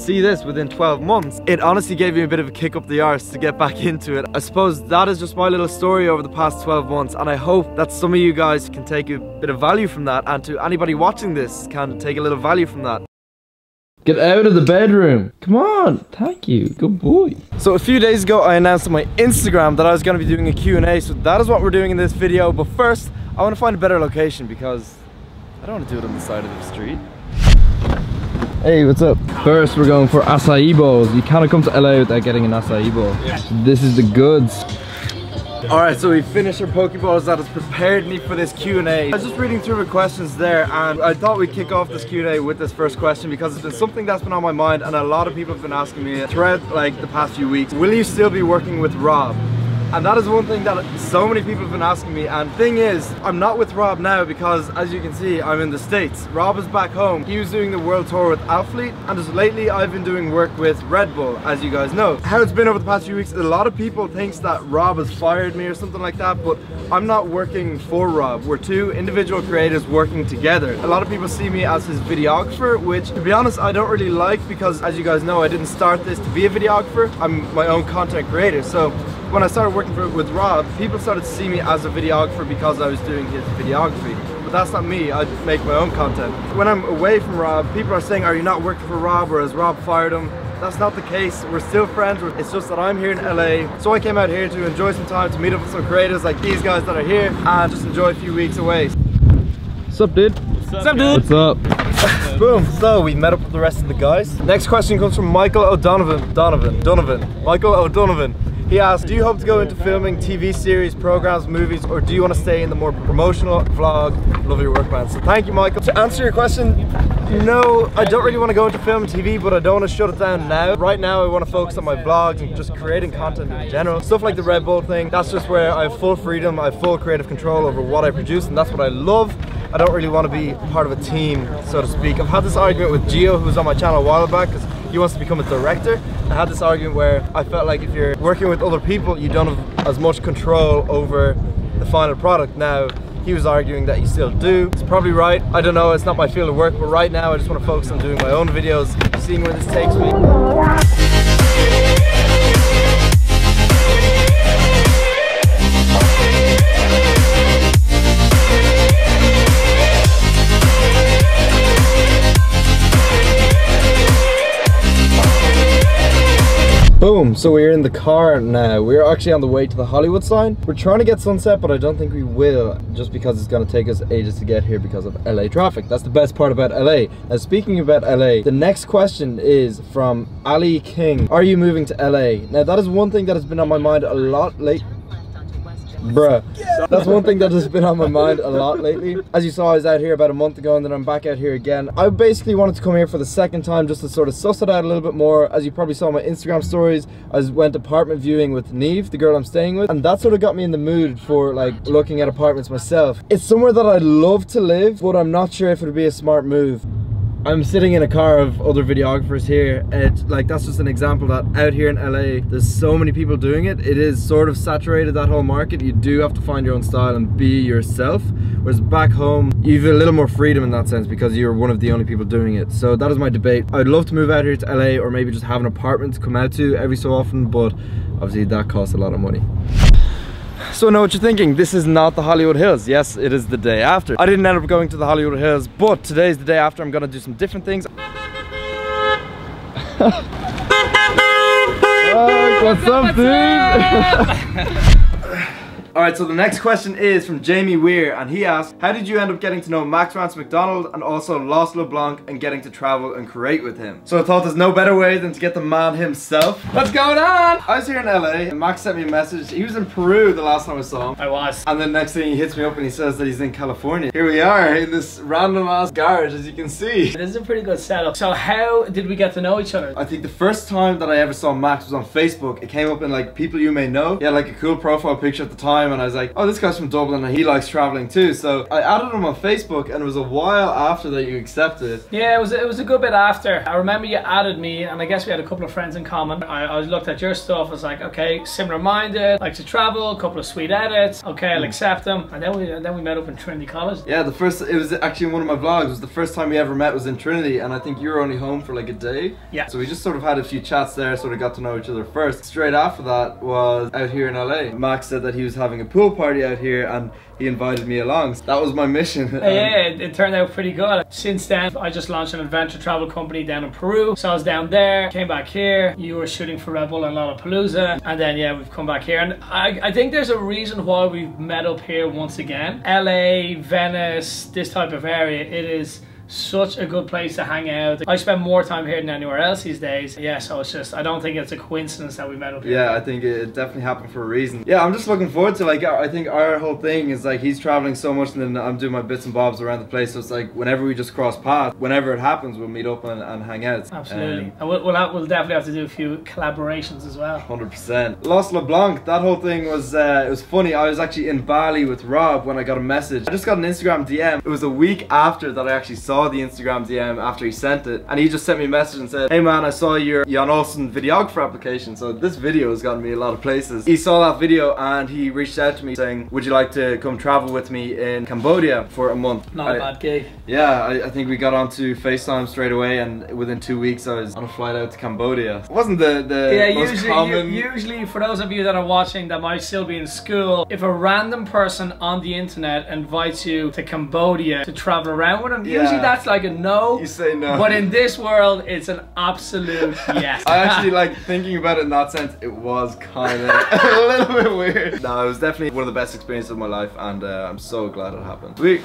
see this within 12 months, it honestly gave me a bit of a kick up the arse to get back into it. I suppose that is just my little story over the past 12 months, and I hope that some of you guys can take a bit of value from that, and to anybody watching this can take a little value from that. Get out of the bedroom. Come on. Thank you. Good boy. So a few days ago, I announced on my Instagram that I was going to be doing a Q&A, so that is what we're doing in this video. But first, I want to find a better location because I don't want to do it on the side of the street. Hey, what's up? First, we're going for acai bowls. You cannot come to LA without getting an acai bowl. Yeah. This is the goods. Alright, so we finished our Pokeballs. That has prepared me for this Q&A. I was just reading through the questions there, and I thought we'd kick off this Q&A with this first question because it's been something that's been on my mind, and a lot of people have been asking me throughout like the past few weeks. Will you still be working with Rob? And that is one thing that so many people have been asking me, and the thing is, I'm not with Rob now because, as you can see, I'm in the States. Rob is back home. He was doing the world tour with Athlete, and just lately I've been doing work with Red Bull, as you guys know. How it's been over the past few weeks, a lot of people thinks that Rob has fired me or something like that, but I'm not working for Rob. We're two individual creators working together. A lot of people see me as his videographer, which, to be honest, I don't really like because, as you guys know, I didn't start this to be a videographer. I'm my own content creator, so when I started working with Rob, people started to see me as a videographer because I was doing his videography. But that's not me, I make my own content. When I'm away from Rob, people are saying, are you not working for Rob, or has Rob fired him? That's not the case, we're still friends. It's just that I'm here in LA, so I came out here to enjoy some time, to meet up with some creators like these guys that are here, and just enjoy a few weeks away. What's up, dude? What's up, dude? What's up? Boom, so we met up with the rest of the guys. Next question comes from Michael O'Donovan. Michael O'Donovan. He asked, do you hope to go into filming TV series, programs, movies, or do you want to stay in the more promotional vlog? Love your work, man. So thank you, Michael. To answer your question, no, I don't really want to go into film and TV, but I don't want to shut it down now. Right now, I want to focus on my vlogs and just creating content in general. Stuff like the Red Bull thing, that's just where I have full freedom, I have full creative control over what I produce, and that's what I love. I don't really want to be part of a team, so to speak. I've had this argument with Gio, who was on my channel a while back, because he wants to become a director. I had this argument where I felt like if you're working with other people, you don't have as much control over the final product. Now, he was arguing that you still do. He's probably right. I don't know, it's not my field of work, but right now I just want to focus on doing my own videos, seeing where this takes me. Boom, so we're in the car now. We're actually on the way to the Hollywood sign. We're trying to get sunset, but I don't think we will, just because it's gonna take us ages to get here because of LA traffic. That's the best part about LA. Now, speaking about LA, the next question is from Ali King. Are you moving to LA? Now, that is one thing that has been on my mind a lot lately. Bruh. That's one thing that has been on my mind a lot lately. As you saw, I was out here about a month ago, and then I'm back out here again. I basically wanted to come here for the second time just to sort of suss it out a little bit more. As you probably saw in my Instagram stories, I went apartment viewing with Neve, the girl I'm staying with, and that sort of got me in the mood for like looking at apartments myself. It's somewhere that I'd love to live, but I'm not sure if it would be a smart move. I'm sitting in a car of other videographers here. It's like, that's just an example that out here in LA, there's so many people doing it. It is sort of saturated, that whole market. You do have to find your own style and be yourself. Whereas back home, you have a little more freedom in that sense because you're one of the only people doing it. So that is my debate. I'd love to move out here to LA, or maybe just have an apartment to come out to every so often, but obviously that costs a lot of money. So I know what you're thinking, this is not the Hollywood Hills. Yes, it is the day after. I didn't end up going to the Hollywood Hills, but today's the day after. I'm gonna do some different things. What's up, dude? Alright, so the next question is from Jamie Weir, and he asked, how did you end up getting to know Max Rance McDonald and also Lost LeBlanc and getting to travel and create with him? So I thought there's no better way than to get the man himself. What's going on? I was here in LA and Max sent me a message. He was in Peru the last time I saw him. I was. And then next thing he hits me up and he says that he's in California. Here we are in this random ass garage, as you can see. This is a pretty good setup. So how did we get to know each other? I think the first time that I ever saw Max was on Facebook. It came up in like people you may know. He had like a cool profile picture at the time. time, and I was like, oh, this guy's from Dublin and he likes traveling too. So I added him on Facebook, and it was a while after that you accepted. Yeah, it was a good bit after. I remember you added me, and I guess we had a couple of friends in common. I looked at your stuff, I was like, okay, similar minded, like to travel, a couple of sweet edits, okay, I'll accept them. And then we met up in Trinity College. Yeah, it was actually in one of my vlogs. It was the first time we ever met was in Trinity, and I think you were only home for like a day. Yeah. So we just sort of had a few chats there, sort of got to know each other first. Straight after that was out here in LA. Max said that he was having a pool party out here, and he invited me along. So that was my mission. Yeah, it turned out pretty good. Since then, I just launched an adventure travel company down in Peru. So I was down there, came back here. You were shooting for Red Bull and Lollapalooza. And then, yeah, we've come back here. And I think there's a reason why we've met up here once again. LA, Venice, this type of area, it is such a good place to hang out. I spend more time here than anywhere else these days. Yeah, so it's just, I don't think it's a coincidence that we met up here. Yeah, I think it definitely happened for a reason. Yeah, I'm just looking forward to, like, I think our whole thing is like he's traveling so much and then I'm doing my bits and bobs around the place. So it's like whenever we just cross paths, whenever it happens, we'll meet up and hang out. Absolutely. And we'll definitely have to do a few collaborations as well. 100%. Los LeBlanc, that whole thing was, it was funny. I was actually in Bali with Rob when I got a message. I just got an Instagram DM. It was a week after that I actually saw the Instagram DM after he sent it, and he just sent me a message and said, hey man, I saw your Jan Olsen videographer application. So this video has gotten me a lot of places. He saw that video and he reached out to me saying, would you like to come travel with me in Cambodia for a month? Not a bad gig. Yeah, I think we got onto FaceTime straight away, and within 2 weeks I was on a flight out to Cambodia. It wasn't the most common. Usually for those of you that are watching that might still be in school, if a random person on the internet invites you to Cambodia to travel around with them, usually that's like a no. You say no. But in this world, it's an absolute yes. I actually, like, thinking about it in that sense, it was kind of a little bit weird. No, it was definitely one of the best experiences of my life, and I'm so glad it happened.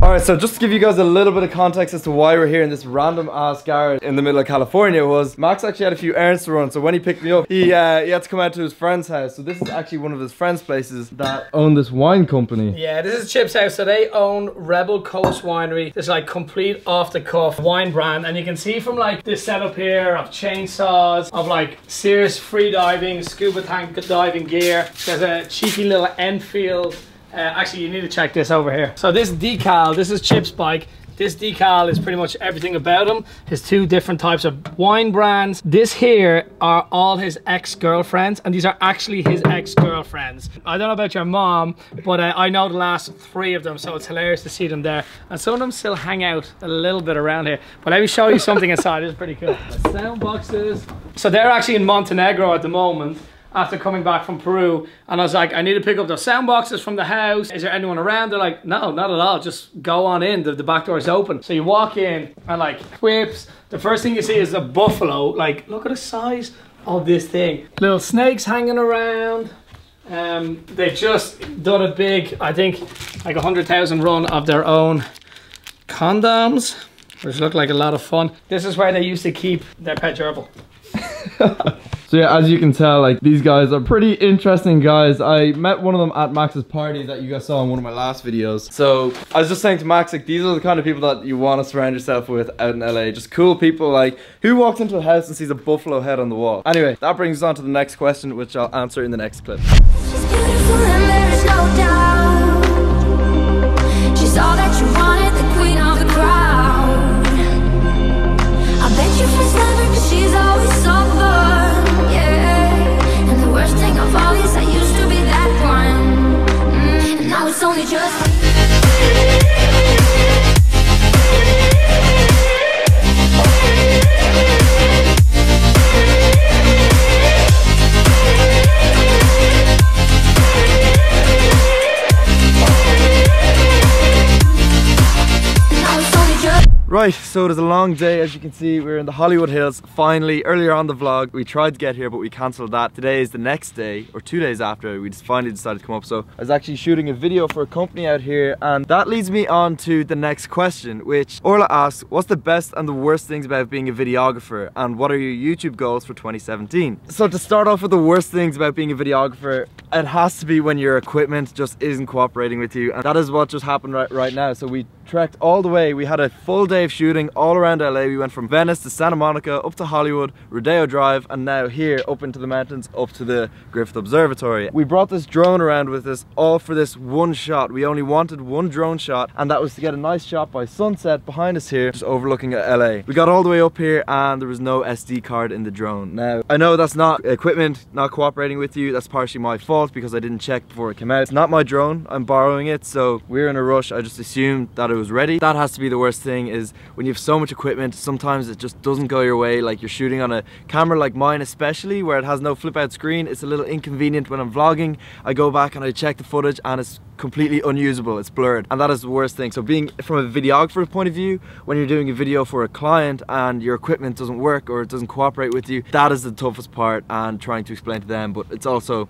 Alright, so just to give you guys a little bit of context as to why we're here in this random ass garage in the middle of California, was Max actually had a few errands to run. So when he picked me up, he had to come out to his friend's house. So this is actually one of his friend's places that own this wine company. Yeah, this is Chip's house. So they own Rebel Coast Winery. This like complete off the cuff wine brand, and you can see from like this setup here of chainsaws, of like serious free diving, scuba tank diving gear. There's a cheeky little Enfield. Actually, you need to check this over here. So this decal, this is Chip's bike. This decal is pretty much everything about him. His two different types of wine brands. This here are all his ex-girlfriends, and these are actually his ex-girlfriends. I don't know about your mom, but I know the last 3 of them, so it's hilarious to see them there. And some of them still hang out a little bit around here. But let me show you something inside. It's pretty cool. The sound boxes. So they're actually in Montenegro at the moment, after coming back from Peru, and I was like, I need to pick up those sound boxes from the house. Is there anyone around? They're like, no, not at all, just go on in, the back door is open. So you walk in and like whips, the first thing you see is a buffalo. Like, look at the size of this thing. Little snakes hanging around. They've just done a big, I think like 100,000 run of their own condoms, which look like a lot of fun. This is where they used to keep their pet gerbil. So yeah, as you can tell, like, these guys are pretty interesting guys. I met one of them at Max's party that you guys saw in one of my last videos. So I was just saying to Max, like, these are the kind of people that you want to surround yourself with out in LA. Just cool people. Like, who walks into a house and sees a buffalo head on the wall? Anyway, that brings us on to the next question, which I'll answer in the next clip. She's beautiful and there is no doubt. She's all that you wanted, the queen of the crowd. I bet your friends love her 'cause she's always so fun. Worst thing of all is I used to be that one, and now it's only just Right, so it is a long day. As you can see, we're in the Hollywood Hills. Finally, earlier on the vlog, we tried to get here, but we cancelled that. Today is the next day, or 2 days after, we just finally decided to come up. So I was actually shooting a video for a company out here, and that leads me on to the next question, which Orla asks, what's the best and the worst things about being a videographer, and what are your YouTube goals for 2017? So to start off with the worst things about being a videographer, it has to be when your equipment just isn't cooperating with you, and that is what just happened right now. So we trekked all the way. We had a full day of shooting all around LA. We went from Venice to Santa Monica, up to Hollywood, Rodeo Drive, and now here up into the mountains, up to the Griffith Observatory. We brought this drone around with us all for this one shot. We only wanted one drone shot, and that was to get a nice shot by sunset behind us here, just overlooking at LA. We got all the way up here and there was no SD card in the drone. Now, I know that's not equipment not cooperating with you. That's partially my fault because I didn't check before it came out. It's not my drone, I'm borrowing it, so we're in a rush. I just assumed that it was ready. That has to be the worst thing, is when you have so much equipment, sometimes it just doesn't go your way. Like, you're shooting on a camera like mine especially, where it has no flip out screen. It's a little inconvenient when I'm vlogging. I go back and I check the footage and it's completely unusable, it's blurred, and that is the worst thing. So being from a videographer point of view, when you're doing a video for a client and your equipment doesn't work or it doesn't cooperate with you, that is the toughest part, and trying to explain to them, but it's also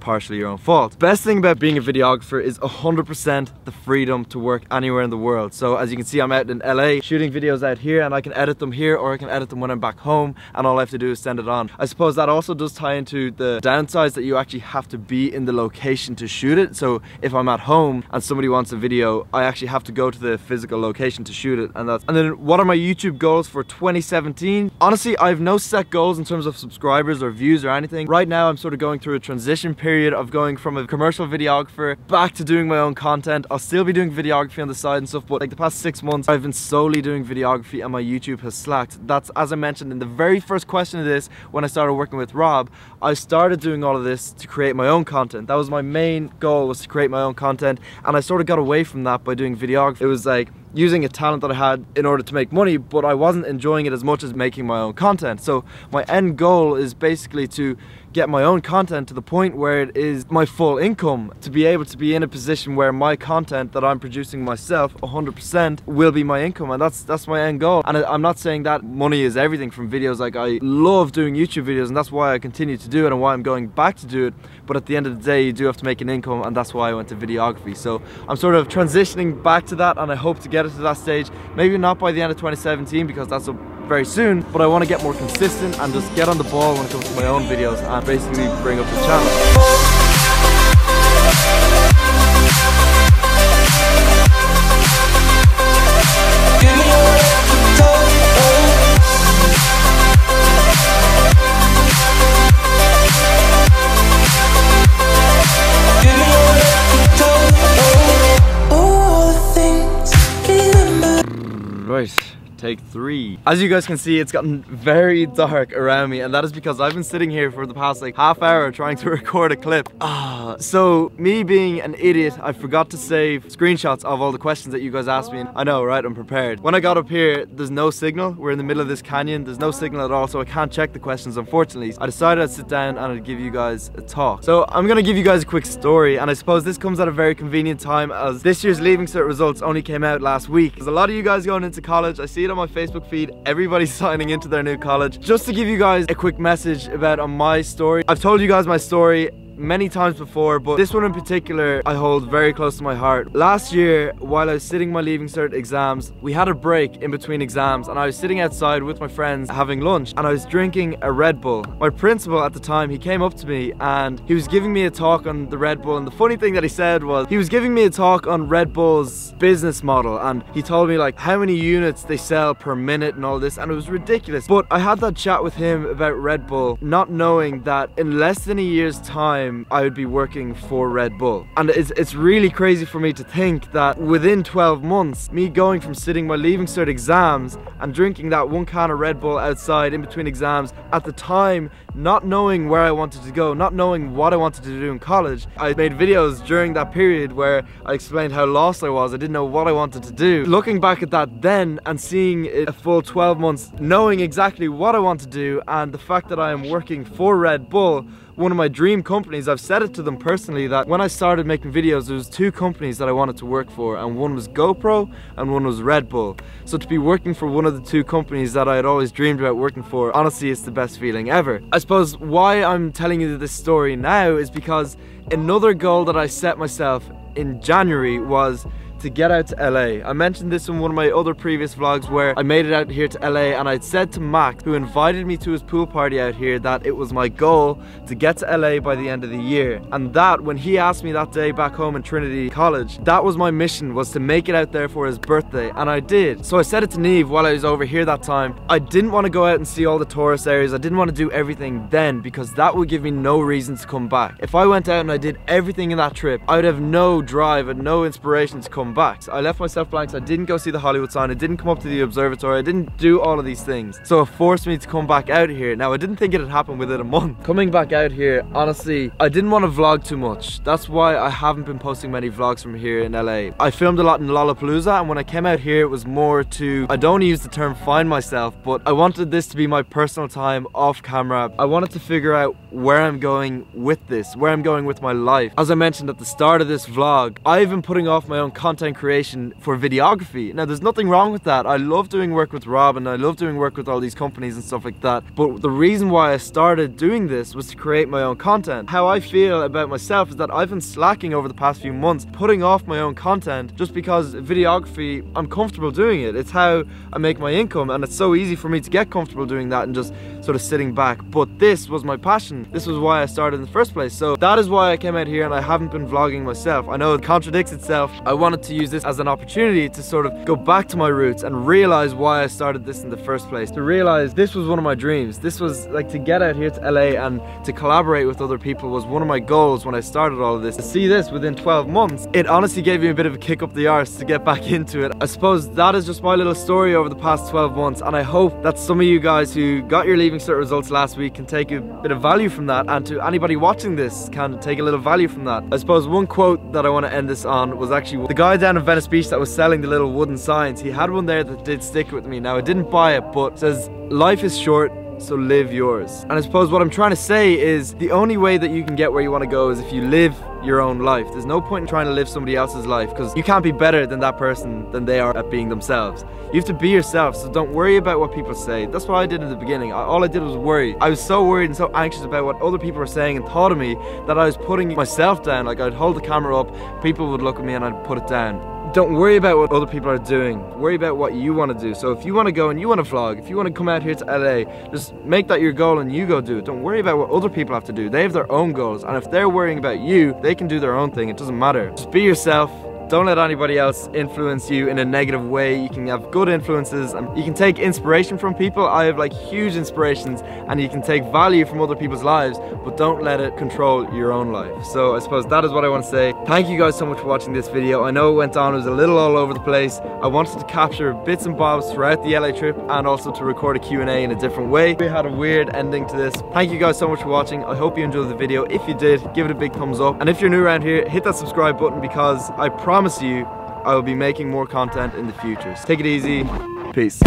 partially your own fault. Best thing about being a videographer is 100% the freedom to work anywhere in the world. So as you can see, I'm out in LA shooting videos out here, and I can edit them here or I can edit them when I'm back home, and all I have to do is send it on. I suppose that also does tie into the downsides, that you actually have to be in the location to shoot it. So if I'm at home and somebody wants a video, I actually have to go to the physical location to shoot it. And then what are my YouTube goals for 2017? Honestly, I have no set goals in terms of subscribers or views or anything. Right now I'm sort of going through a transition period of going from a commercial videographer back to doing my own content. I'll still be doing videography on the side and stuff, but like the past 6 months I've been solely doing videography and my YouTube has slacked. That's, as I mentioned in the very first question of this, when I started working with Rob, I started doing all of this to create my own content. That was my main goal, was to create my own content, and I sort of got away from that by doing videography. It was like using a talent that I had in order to make money, but I wasn't enjoying it as much as making my own content. So my end goal is basically to get my own content to the point where it is my full income, to be able to be in a position where my content that I'm producing myself 100% will be my income, and that's my end goal. And I'm not saying that money is everything from videos. Like, I love doing YouTube videos and that's why I continue to do it and why I'm going back to do it, but at the end of the day you do have to make an income, and that's why I went to videography. So I'm sort of transitioning back to that, and I hope to get it to that stage, maybe not by the end of 2017 because that's very soon, but I want to get more consistent and just get on the ball when it comes to my own videos and basically bring up the channel. Right, take 3. As you guys can see, it's gotten very dark around me, and that is because I've been sitting here for the past like half hour trying to record a clip. So me being an idiot, I forgot to save screenshots of all the questions that you guys asked me. I know, right? I'm prepared. When I got up here, there's no signal. We're in the middle of this canyon. There's no signal at all, so I can't check the questions, unfortunately. I decided I'd sit down and I'd give you guys a talk. So I'm gonna give you guys a quick story, and I suppose this comes at a very convenient time as this year's Leaving Cert results only came out last week. There's a lot of you guys going into college. I see it on my Facebook feed. Everybody's signing into their new college. Just to give you guys a quick message about my story. I've told you guys my story many times before, but this one in particular I hold very close to my heart. Last year, while I was sitting my Leaving Cert exams, we had a break in between exams, and I was sitting outside with my friends having lunch, and I was drinking a Red Bull. My principal at the time, he came up to me and he was giving me a talk on the Red Bull, and the funny thing that he said was, he was giving me a talk on Red Bull's business model, and he told me like how many units they sell per minute and all this, and it was ridiculous. But I had that chat with him about Red Bull, not knowing that in less than a year's time I would be working for Red Bull. And it's really crazy for me to think that within 12 months, me going from sitting my Leaving Cert exams and drinking that one can of Red Bull outside in between exams, at the time not knowing where I wanted to go, not knowing what I wanted to do in college. I made videos during that period where I explained how lost I was. I didn't know what I wanted to do. Looking back at that then and seeing it a full 12 months, knowing exactly what I want to do, and the fact that I am working for Red Bull, one of my dream companies. I've said it to them personally that when I started making videos, there was 2 companies that I wanted to work for, and one was GoPro and one was Red Bull. So to be working for one of the 2 companies that I had always dreamed about working for, honestly, it's the best feeling ever. I suppose why I'm telling you this story now is because another goal that I set myself in January was to get out to LA. I mentioned this in one of my other previous vlogs where I made it out here to LA, and I'd said to Max, who invited me to his pool party out here, that it was my goal to get to LA by the end of the year. And that, when he asked me that day back home in Trinity College, that was my mission, was to make it out there for his birthday, and I did. So I said it to Neve while I was over here that time. I didn't want to go out and see all the tourist areas. I didn't want to do everything then, because that would give me no reason to come back. If I went out and I did everything in that trip, I would have no drive and no inspiration to come back. So I left myself blank. So I didn't go see the Hollywood sign, I didn't come up to the observatory, I didn't do all of these things. So it forced me to come back out here. Now, I didn't think it'd happen within a month. Coming back out here, honestly, I didn't want to vlog too much. That's why I haven't been posting many vlogs from here in LA. I filmed a lot in Lollapalooza, and when I came out here, it was more to, I don't want to use the term find myself, but I wanted this to be my personal time off camera. I wanted to figure out where I'm going with this, where I'm going with my life. As I mentioned at the start of this vlog, I've been putting off my own content creation for videography. Now, there's nothing wrong with that. I love doing work with Rob, and I love doing work with all these companies and stuff like that. But the reason why I started doing this was to create my own content. How I feel about myself is that I've been slacking over the past few months, putting off my own content just because videography, I'm comfortable doing it. It's how I make my income, and it's so easy for me to get comfortable doing that and just sort of sitting back. But this was my passion. This was why I started in the first place. So that is why I came out here, and I haven't been vlogging myself. I know it contradicts itself. I wanted to use this as an opportunity to sort of go back to my roots and realize why I started this in the first place. To realize this was one of my dreams. This was like, to get out here to LA and to collaborate with other people was one of my goals when I started all of this. To see this within 12 months, it honestly gave me a bit of a kick up the arse to get back into it. I suppose that is just my little story over the past 12 months, and I hope that some of you guys who got your Leaving Cert results last week can take a bit of value from that, and to anybody watching this can take a little value from that. I suppose one quote that I want to end this on was actually the guy down in Venice Beach that was selling the little wooden signs. He had one there that did stick with me. Now, I didn't buy it, but it says, "Life is short, so live yours." And I suppose what I'm trying to say is the only way that you can get where you want to go is if you live your own life. There's no point in trying to live somebody else's life, because you can't be better than that person than they are at being themselves. You have to be yourself, so don't worry about what people say. That's what I did in the beginning. All I did was worry. I was so worried and so anxious about what other people were saying and thought of me that I was putting myself down. Like, I'd hold the camera up, people would look at me, and I'd put it down. Don't worry about what other people are doing. Worry about what you want to do. So if you want to go and you want to vlog, if you want to come out here to LA, just make that your goal and you go do it. Don't worry about what other people have to do. They have their own goals, and if they're worrying about you, they can do their own thing. It doesn't matter. Just be yourself. Don't let anybody else influence you in a negative way. You can have good influences, and you can take inspiration from people. I have like huge inspirations, and you can take value from other people's lives, but don't let it control your own life. So I suppose that is what I want to say. Thank you guys so much for watching this video. I know it went on, it was a little all over the place. I wanted to capture bits and bobs throughout the LA trip, and also to record a Q&A in a different way. We had a weird ending to this. Thank you guys so much for watching. I hope you enjoyed the video. If you did, give it a big thumbs up. And if you're new around here, hit that subscribe button, because I promise you I will be making more content in the future. So take it easy. Peace.